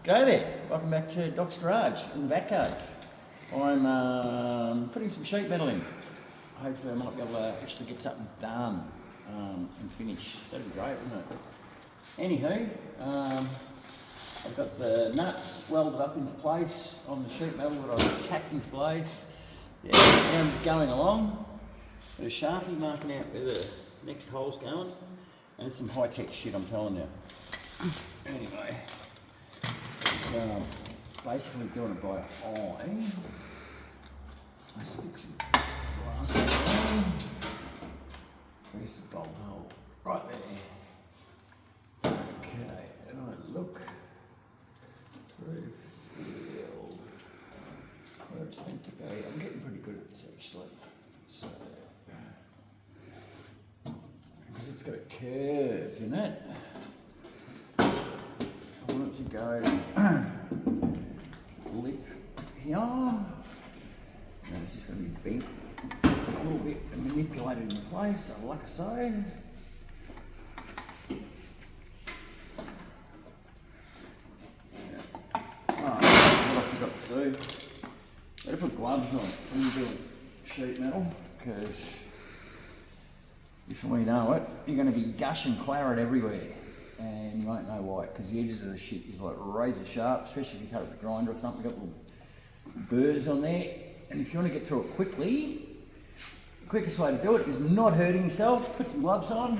G'day there, welcome back to Doc's Garage in the back cave. I'm putting some sheet metal in. Hopefully I might be able to actually get something done and finished. That'd be great, wouldn't it? Anywho, I've got the nuts welded up into place on the sheet metal that I've tacked into place. Yeah, now I'm just going along. Got a Sharpie marking out where the next hole's going. And it's some high-tech shit, I'm telling you. Anyway. Basically doing it by eye. I stick some glass on. Where's the bolt hole? Right there. Okay, and I look through field where it's meant to be. I'm getting pretty good at this actually. So, because it's got a curve in it. I want it to go lip here, and it's just going to be bent a little bit and manipulated in place, like so. What I forgot to do, better put gloves on when you're doing sheet metal, because before you know it, you're going to be gushing claret everywhere. And you won't know why, because the edges of the shit is like razor sharp, especially if you cut it with a grinder or something. You've got little burrs on there, and if you want to get through it quickly, the quickest way to do it is not hurting yourself. Put some gloves on,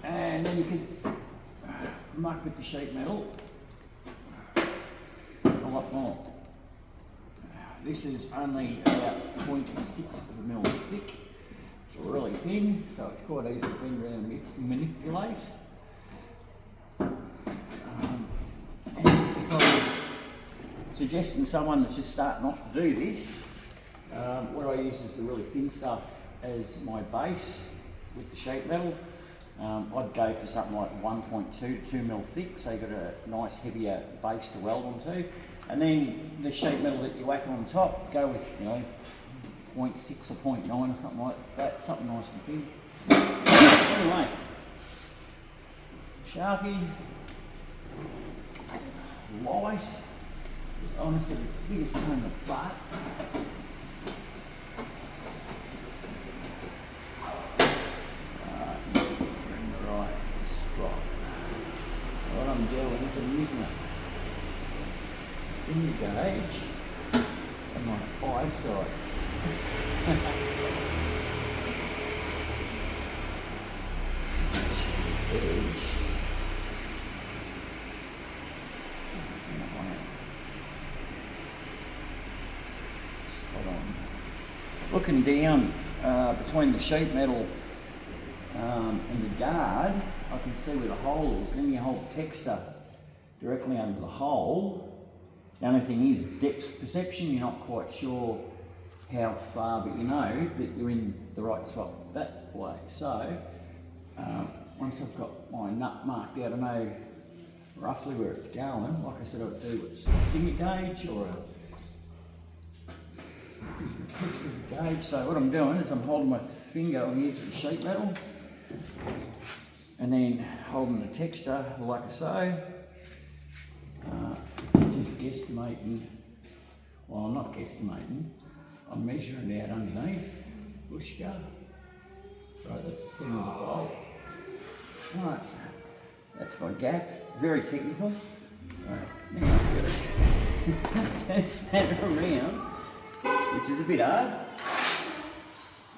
and then you can muck with the sheet metal a lot more. This is only about 0.6 of a mil thick. It's really thin, so it's quite easy to bend around and manipulate. If I was suggesting someone that's just starting off to do this, what I use is the really thin stuff as my base with the sheet metal. I'd go for something like 1.2 to 2 mil thick, so you've got a nice heavier base to weld onto. And then the sheet metal that you whack on top, go with 0.6 or 0.9 or something like that, something nice and thin. Anyway, Sharpie. Light is honestly the biggest pain in the butt. In the right spot. What I'm doing is I'm using a finger gauge and my eyesight. Edge. Looking down between the sheet metal and the guard, I can see where the hole is. Then you hold the texture directly under the hole. The only thing is depth perception. You're not quite sure how far, but you know that you're in the right spot that way. So once I've got my nut marked out, I know roughly where it's going. Like I said, I'd do with a finger gauge or using the texture as a gauge. So what I'm doing is I'm holding my finger on the edge of the sheet metal and then holding the texture like so. Just guesstimating, well I'm not guesstimating, I'm measuring out underneath, bushka. Right, that's the centre of the bolt. Right, that's my gap, very technical. Right, now I've got to turn that around, which is a bit hard.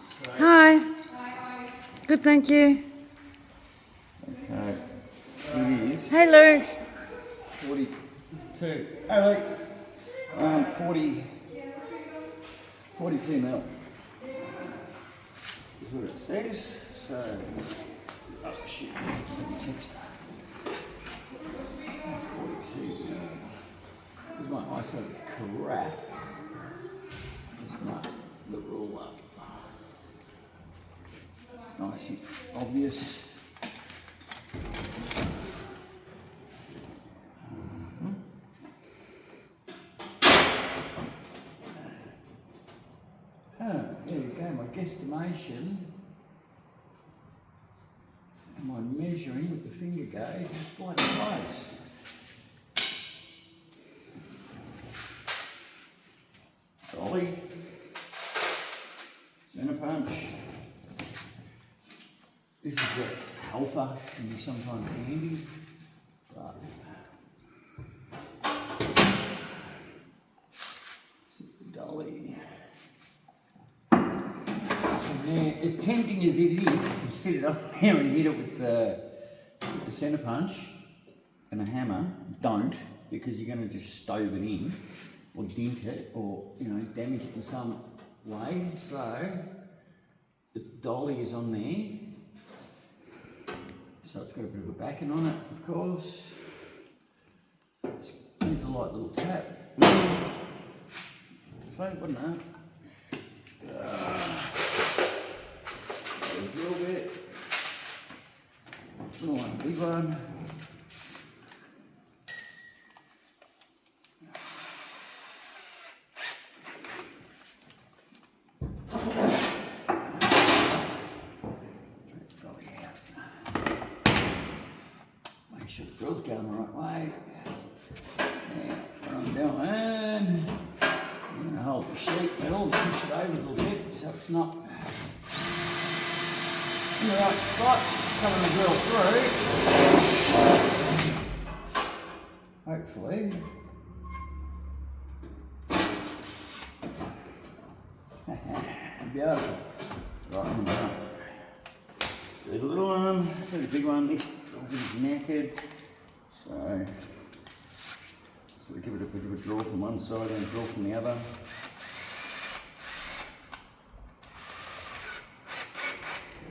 So, Hi. Good, thank you. Okay, it is. Hey, Luke. 42. Hey, Luke. 42 mil. Is what it says. So, oh shit, text. 42 mil. Because my eyesight is crap. Just mark the rule up. It's nice and obvious. There you go, my guesstimation and my measuring with the finger gauge is bloody close. helper can be sometimes handy, but sit the dolly. Now, as tempting as it is to sit it up there and hit it with the centre punch and a hammer, don't, because you're going to just stove it in or dent it or, you know, damage it in some way. So the dolly is on there, so it's got a bit of a backing on it, of course. Just gives a light little tap. So, wasn't that? Drill bit. Little one, big one. Make sure the drill's going the right way. Now, what I'm doing, I'm going to hold the sheet metal and push it over a little bit so it's not in the right spot, coming the drill through. Hopefully. Beautiful. Right, I'm done. Do the little one, do the big one. This drill is knackered, so we give it a bit of a draw from one side and a draw from the other.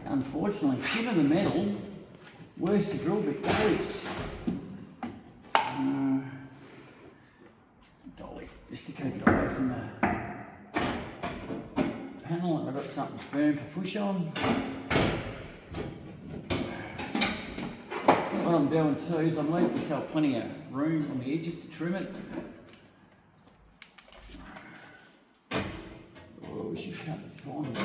Unfortunately, thinner the metal, worse the drill bit goes. Dolly, just to keep it away from the panel, and I've got something firm to push on. What I'm doing too is I'm leaving myself plenty of room on the edges to trim it. Oh, we should cut it fine.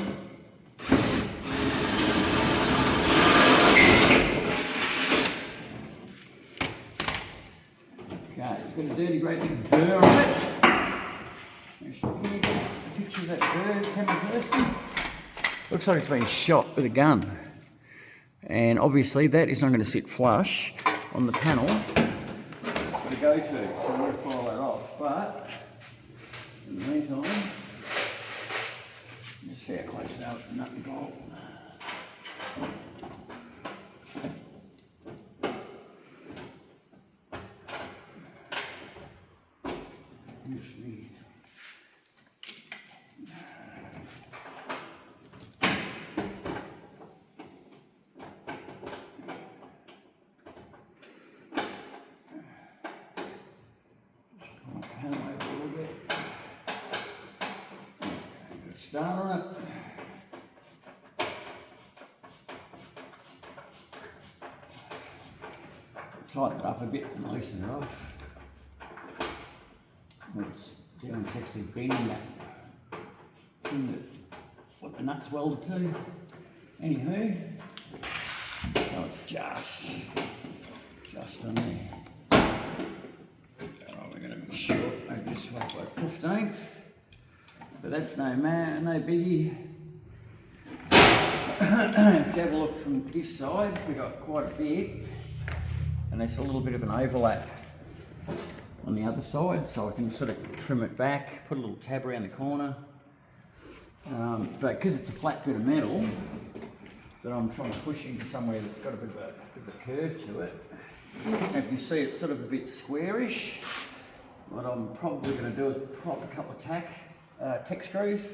Okay, it's got a dirty great big burr on it. Can you get a picture of that burr, camera person? Looks like it's been shot with a gun. And obviously that is not going to sit flush on the panel. It's got to go to, so I'm going to file that off. But in the meantime, just see how close we are with the nut and bolt. Start on it. Tighten it up a bit and loosen it off. It's down, it's actually bending that thing that what the nut's welded to. Anywho, so it's just on there. Oh, we're going to be short over this way by 15th. But that's no biggie. If you have a look from this side, we've got quite a bit, and there's a little bit of an overlap on the other side, so I can sort of trim it back, put a little tab around the corner. But because it's a flat bit of metal that I'm trying to push into somewhere that's got a bit of a curve to it, if you see it's sort of a bit squarish, what I'm probably going to do is prop a couple of tech screws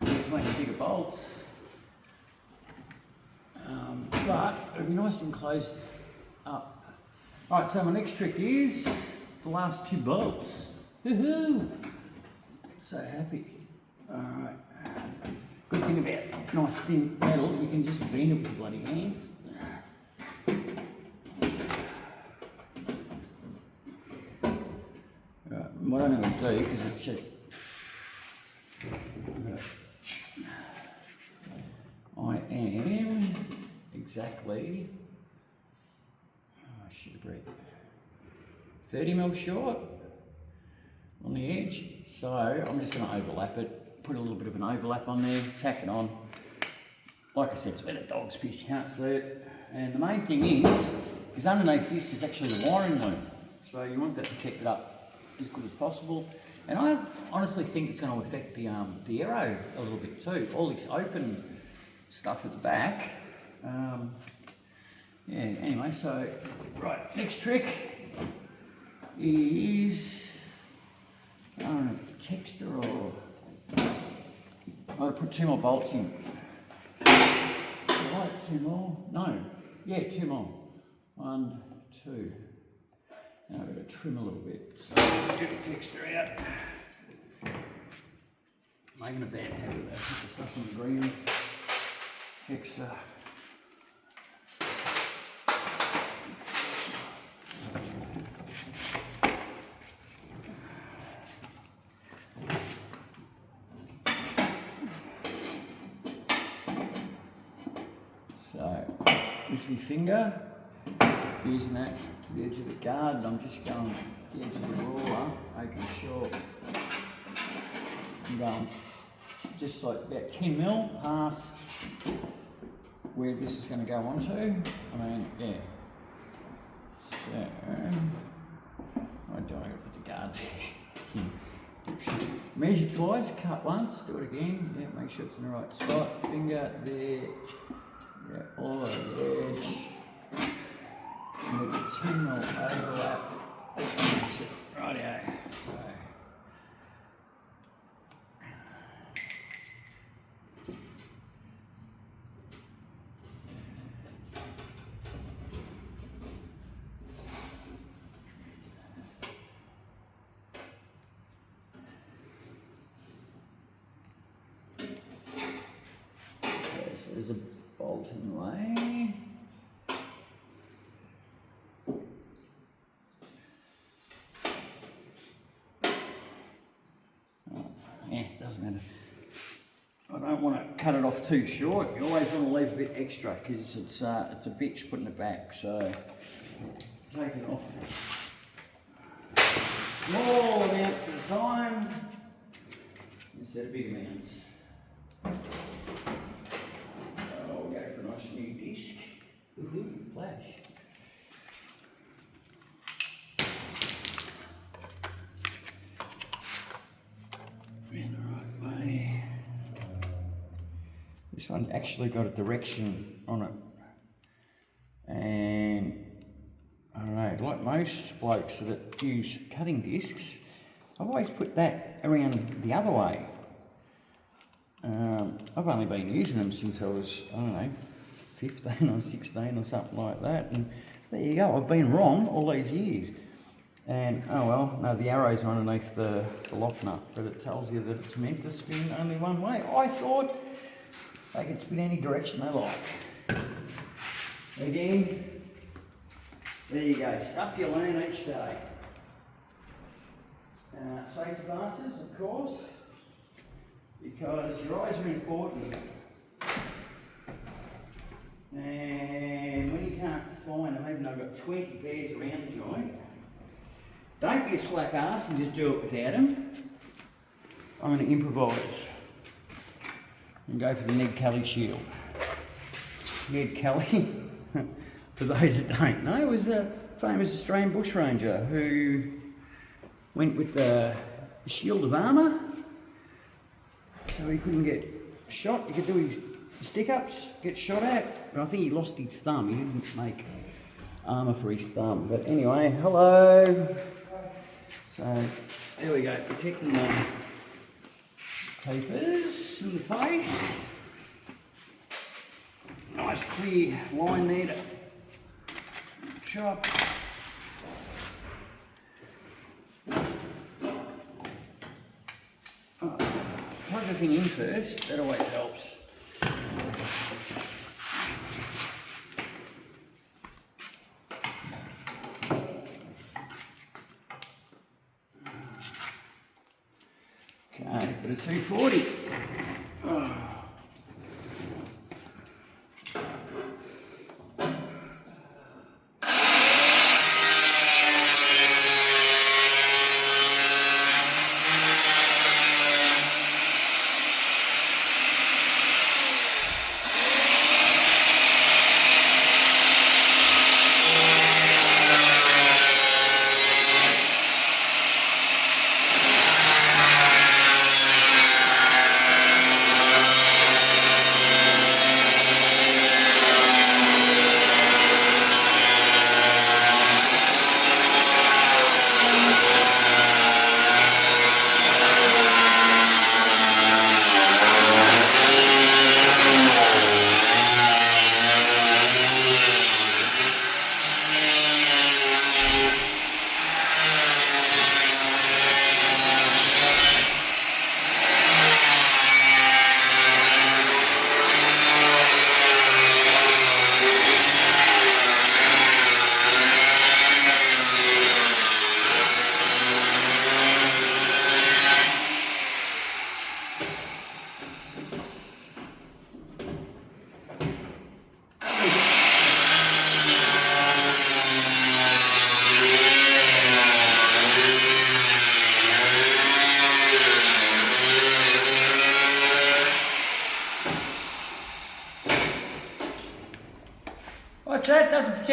between the bigger bolts, but it'll be nice and closed up. Alright, so my next trick is the last two bolts. Woohoo! So happy. Alright. Good thing about nice thin metal, you can just bend it with your bloody hands. Right, what I'm going to do, because it's just I am exactly, I should have read, 30mm short on the edge, so I'm just going to overlap it, put a little bit of an overlap on there, tack it on. Like I said, it's where the dog's piss, you can't see it. And the main thing is underneath this is actually the wiring loom. So you want that protected up as good as possible. And I honestly think it's going to affect the aero a little bit too. All this open stuff at the back. Yeah, anyway, so, right, next trick is, I don't know, texture or, I'll put 2 more bolts in. Right, 2 more, no, yeah, 2 more. 1, 2. Now I've got to trim a little bit, so get the texture out. Making a bad habit of that, put the stuff on the ground. Texture. So, with my finger, using that to the edge of the guard, and I'm just going to the edge of the ruler, making sure I'm going just like about 10 mil past where this is going to go onto. I mean, yeah. So, I don't want to put the guard there. Measure twice, cut once, do it again. Yeah, make sure it's in the right spot. Finger there. Yeah, all over the edge. And with the 10 mil overlap, mix it. Rightio. So. There's a bolt in the way. Oh, yeah, doesn't matter. I don't want to cut it off too short. You always want to leave a bit extra because it's a bitch putting it back. So take it off. Small amounts at a time instead of big amounts. Nice new disc. Flash. In the right way. This one actually got a direction on it. And I don't know, like most blokes that use cutting discs, I've always put that around the other way. I've only been using them since I was, I don't know, 15 or 16 or something like that, and there you go, I've been wrong all these years. And oh well, no, the arrow's underneath the lock nut, but it tells you that it's meant to spin only one way. I thought they could spin any direction they like. Again, there you go, stuff you learn each day. Safety glasses, of course, because your eyes are important. And when you can't find them, even though I've got 20 pairs around the joint, don't be a slack ass and just do it without them. I'm going to improvise and go for the Ned Kelly shield. Ned Kelly, for those that don't know, was a famous Australian bushranger who went with the shield of armour, so he couldn't get shot. He could do his stick-ups, get shot at, but I think he lost his thumb. He didn't make armour for his thumb. But anyway, hello. So there we go, protecting the papers in the face. Nice clear line there to chop. Plug the thing in first, that always helps. Okay, but it's 240.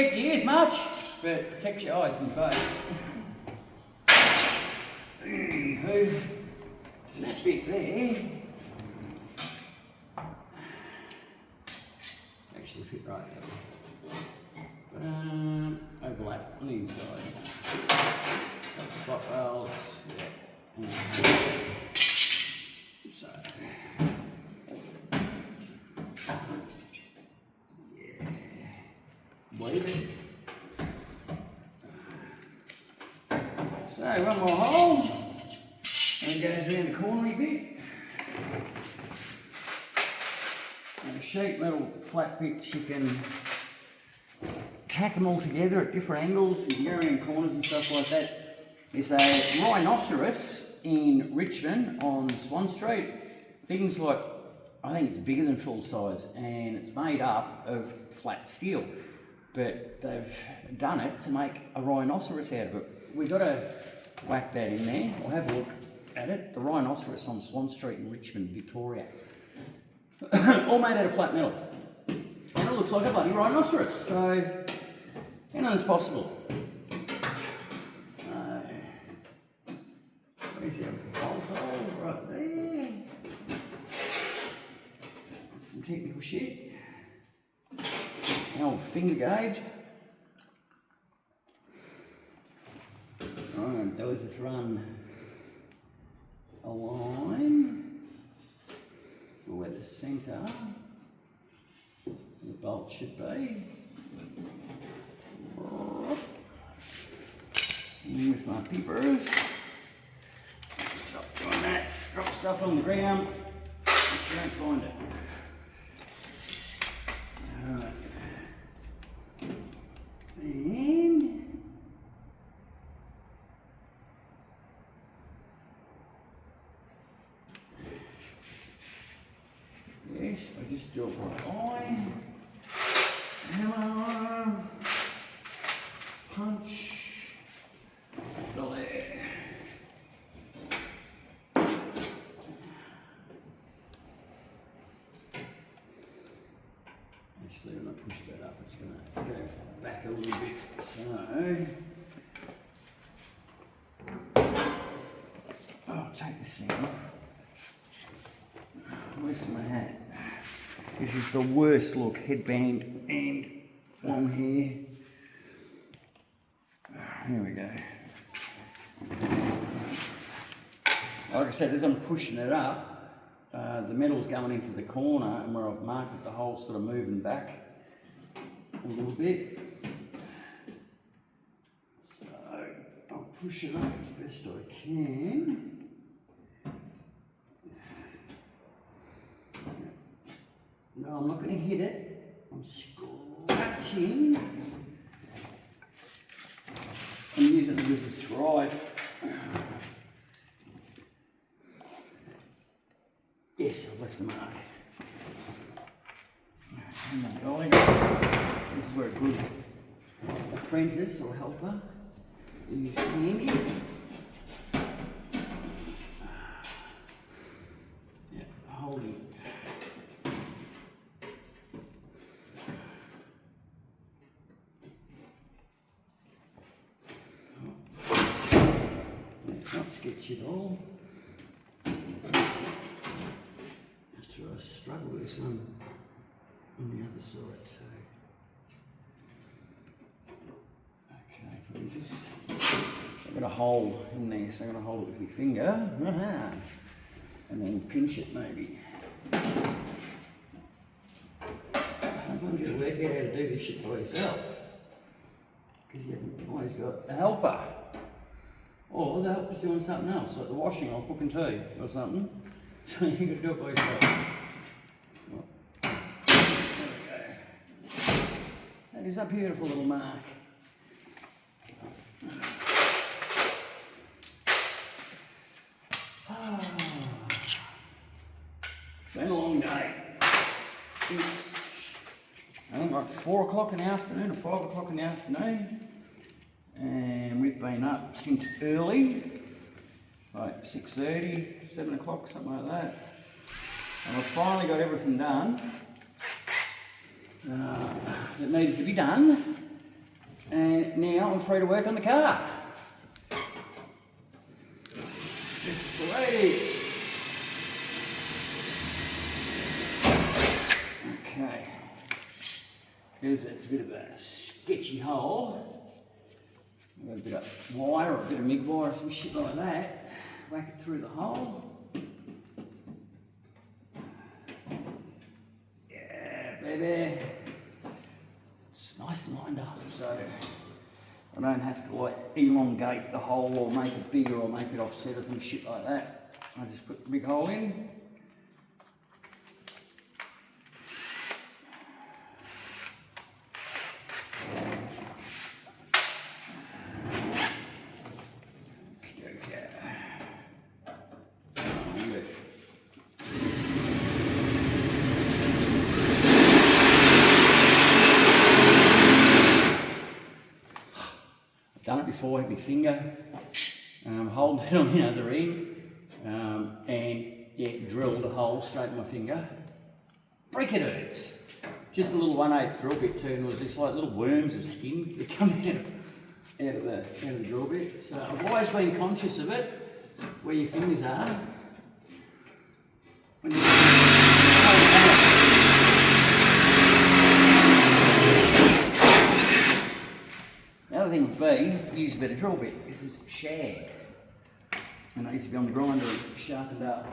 protect your ears much, but protect your eyes and face. Anywho, that bit there actually fit right there. But overlap on the inside. Got spot welds, yeah. So, yeah, bleed it. So one more hole, and it goes around the corner a bit. And the sheet metal flat bits, you can tack them all together at different angles, you can go around corners and stuff like that. There's a rhinoceros in Richmond on Swan Street. Things like, I think it's bigger than full size, and it's made up of flat steel. But they've done it to make a rhinoceros out of it. We've got to whack that in there, or have a look at it. The rhinoceros on Swan Street in Richmond, Victoria. All made out of flat metal. And it looks like a bloody rhinoceros, so anything's possible. Where's your bolt hole? Right there. That's some technical shit. The old finger gauge. All I'm going to do is just run a line for where the centre the bolt should be. And with my peepers. Stop doing that. Drop stuff on the ground. You don't find it. Alright. And yes, I just do it with eye, hammer, punch, fill there. Actually, when I push that up, it's going to go back a little bit. So, I'll take this thing off. Where's my hat? This is the worst look, headband and long hair. Here we go. Like I said, as I'm pushing it up, the metal's going into the corner, and where I've marked it, the hole's sort of moving back a little bit. So I'll push it up as best I can. No, I'm not going to hit it. I'm scratching. I'm using it as a scribe. Yes, I've left the mark. This is where a good apprentice or helper is handy. Yeah, holding. Not sketchy at all. That's where I struggle with this one on the other side too. Okay, probably just I've got a hole in there, so I'm going to hold it with my finger. And then pinch it maybe. Sometimes you work out how to do this shit by yourself, because you haven't always got a helper. Or the helper's doing something else, like the washing or cooking tea or something. So you've got to do it by yourself. Well, there we go. That is a beautiful little mark. Been a long day. It's, I think like 4 o'clock in the afternoon or 5 o'clock in the afternoon. And we've been up since early, like 6:30, 7 o'clock, something like that. And I've finally got everything done that needed to be done. And now I'm free to work on the car. Just the way it is. Okay. Here's it's a bit of a sketchy hole. I've got a bit of wire or a bit of MIG wire or some shit like that. Whack it through the hole. Yeah, baby. It's nice and lined up, so I don't have to like elongate the hole or make it bigger or make it offset or some shit like that. I just put the big hole in. Done it before with my finger, holding it on the other end, and yeah, drilled a hole straight in my finger. Freak it hurts. Just a little 1/8 drill bit too, and it was just like little worms of skin that come out of the drill bit. So I've always been conscious of it, where your fingers are. When the other thing would be, use a better drill bit. This is shag. And it needs to be on the grinder and sharpened up.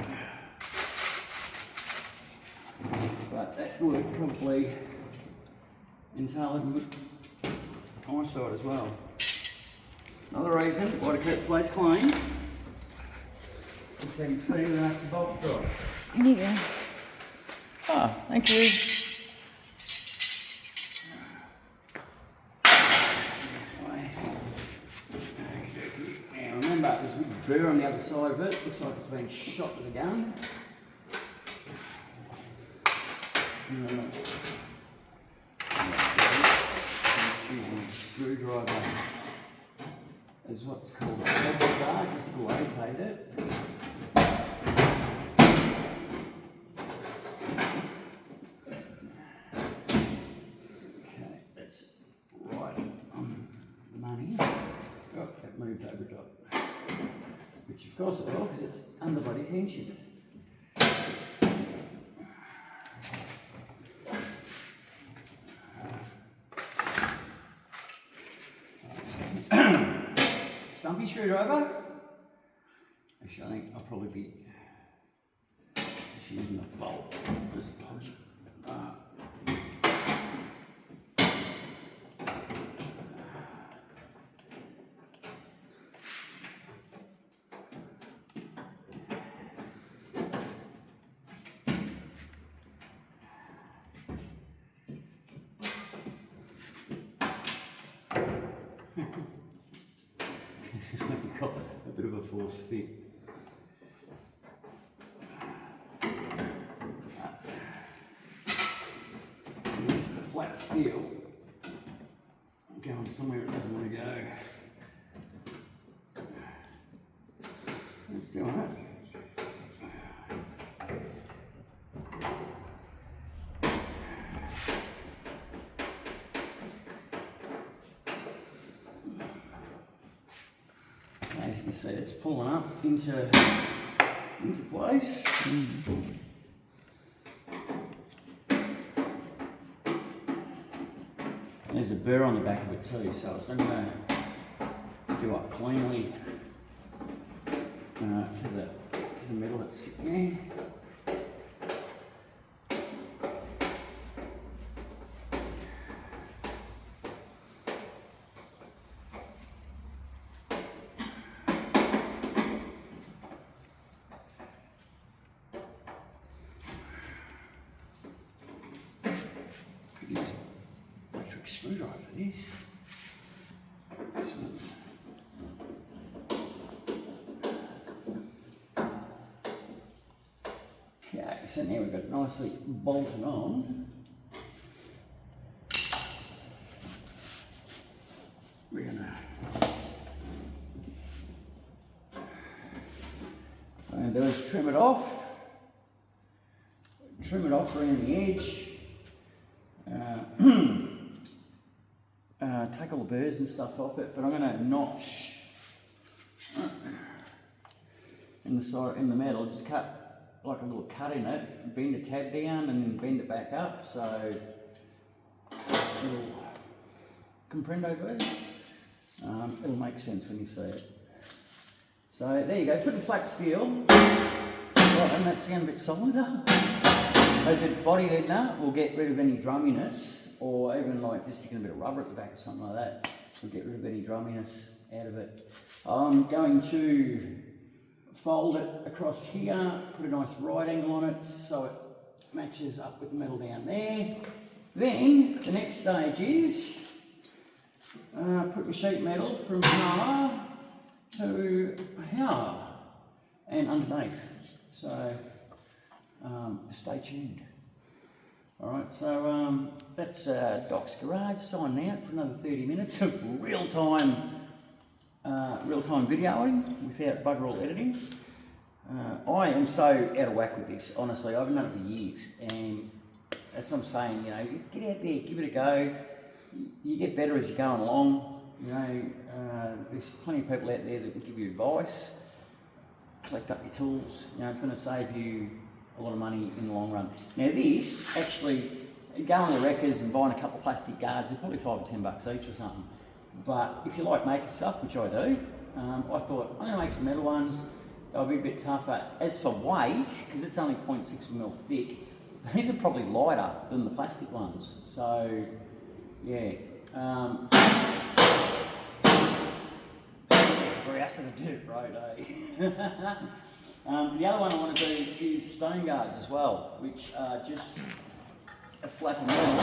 But that would probably entail it on my side as well. Another reason why to keep the place clean. Just so you can see we don't have to bolt through it. Here you go. Ah, thank you. Now remember, there's a big burr on the other side of it. Looks like it's been shot with a gun. Using a screwdriver is what's called a stretch bar, just to locate it. Okay, that's right on the money. Oh, that moved over dot. Which of course it will, because it's under body tension. Stumpy screwdriver. Actually, I think I'll probably be just using the bolt as a podge. This is when you've got a bit of a force fit. This is a flat steel going somewhere it doesn't want to go. It's doing it. As you can see, it's pulling up into place. There's a burr on the back of it too, so it's not going to do up cleanly to the middle that's sitting there. Use an electric screwdriver for this. This one's okay, so now we've got it nicely bolted on. We're gonna do is trim it off around the edge. Take all the burrs and stuff off it, but I'm going to notch in the side, in the metal, just cut like a little cut in it, bend the tab down and then bend it back up, so it'll comprendo burr. It'll make sense when you see it. So there you go, put the flat steel, right, and that's sound a bit solider. As a body leadener will get rid of any drumminess, or even like just sticking a bit of rubber at the back or something like that, will get rid of any drumminess out of it. I'm going to fold it across here, put a nice right angle on it so it matches up with the metal down there. Then the next stage is put the sheet metal from here to here and underneath. So stay tuned. Alright, so that's Doc's Garage signing out for another 30 minutes of real-time videoing without bugger all editing. I am so out of whack with this, honestly. I haven't done it for years, and that's what I'm saying, you know, get out there, give it a go. You get better as you're going along. You know, there's plenty of people out there that will give you advice. Collect up your tools. You know, it's going to save you a lot of money in the long run. Now this, actually, going to the wreckers and buying a couple of plastic guards, they're probably $5 or $10 each or something. But if you like making stuff, which I do, I thought, I'm going to make some metal ones. They'll be a bit tougher. As for weight, because it's only 0.6mm thick, these are probably lighter than the plastic ones. So, yeah. Grouse at a dirt road, eh? The other one I want to do is stone guards as well, which are just a flap of metal.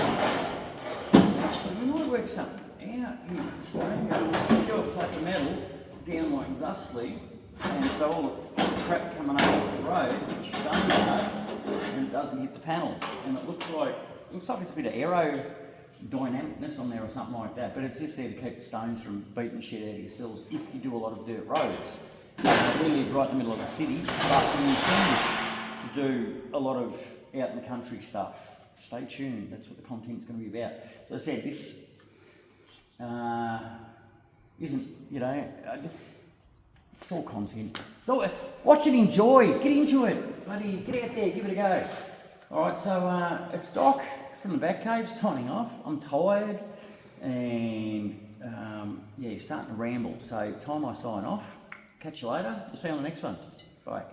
Actually, we might work something out here. Stone guard. Do a flap of metal down like thusly, and so all the crap coming off the road, which is stone guards, and it doesn't hit the panels, and it looks like it's a bit of aerodynamicness on there or something like that, but it's just there to keep the stones from beating the shit out of your sills if you do a lot of dirt roads. We live right in the middle of the city, but we intend to do a lot of out in the country stuff. Stay tuned, that's what the content's going to be about. So I said, this isn't, you know, it's all content. So watch it, enjoy, get into it, bloody get out there, give it a go. Alright, so it's Doc from the Back Cave signing off. I'm tired and yeah, starting to ramble, so time I sign off. Catch you later. We'll see you on the next one. Bye.